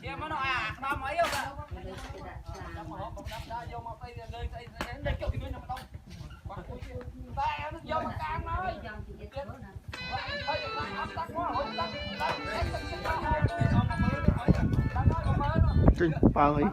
chia mà nó ba mấy không ạ? Mà họ cũng đắp ra vô mà cây đây đây chỗ cái nó đông. Ta nó vô mà cam nói. Trình bao ấy.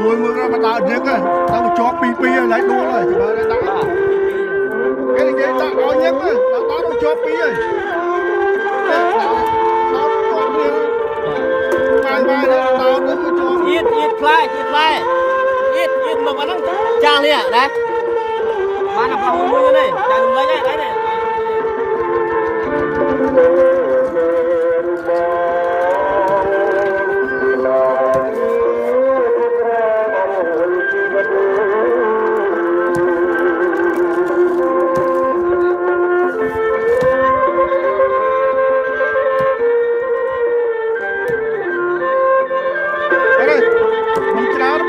Mùi ra mà đào nhức á, tao cho pi lấy đua rồi, chỉ mới đã. Cái gì tao có nhức á, tao cho pi rồi. Ít mà nó trang đi ạ, đấy. Mà nằm vào mùi này, trang lấy đấy này.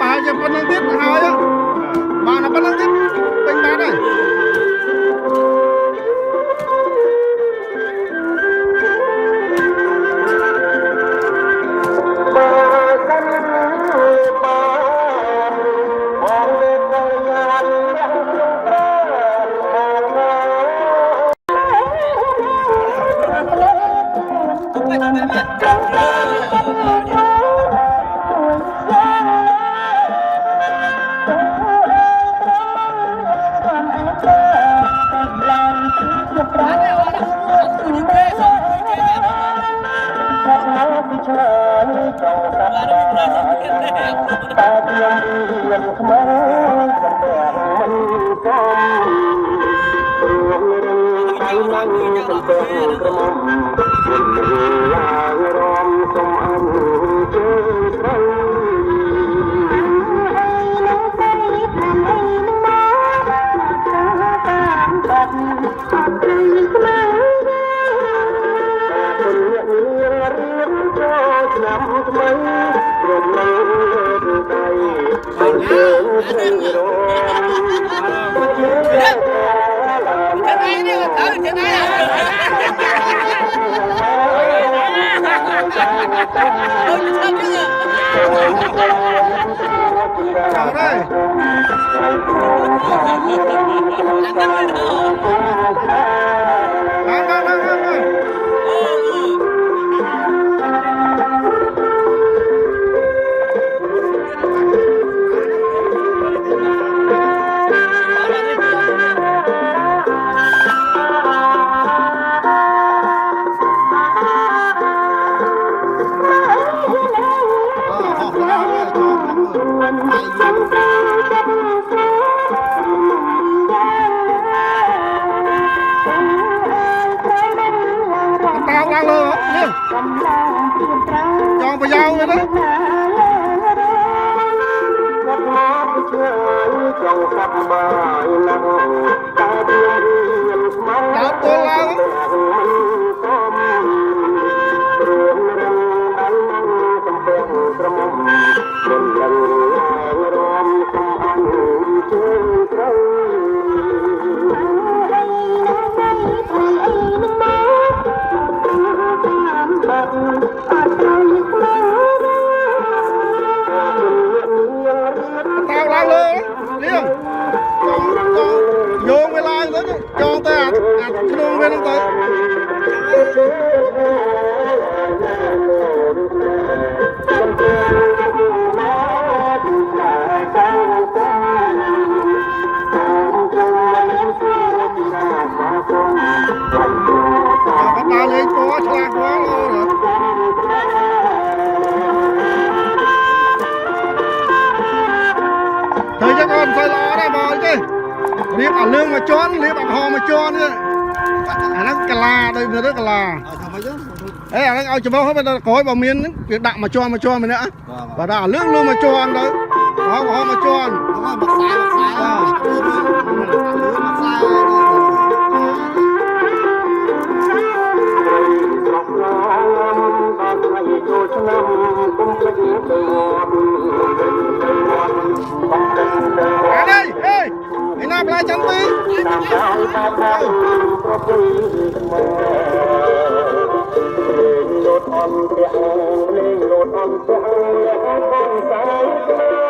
Bà cho con năng tiết hai á, bà là con năng tiết bên bán này. ឡើងលើនេះចងប្រយោលវិញណាដើរទល់ឡើងយកវាឡើងទៅចងទៅអាក្នុងវាហ្នឹងទៅដើរលេងពណ៌ឆ្លាស់ផងទៅចឹងអត់ស្អីល្អដែរបងទេរៀបអាលឿងមកជន់រៀបអាហោមកជន់នេះអាហ្នឹងកាឡាដូចមើលទៅកាឡាអាហ្នឹងឲ្យច្បោះហើយក្រោយបើមានគេដាក់មកជន់ម្នាក់បើដាក់អាលឿងមកជន់ទៅហោមកជន់មកខ្សែឯណាផ្លែចាំទីលោតអនព្រះលេងលោតអនព្រះ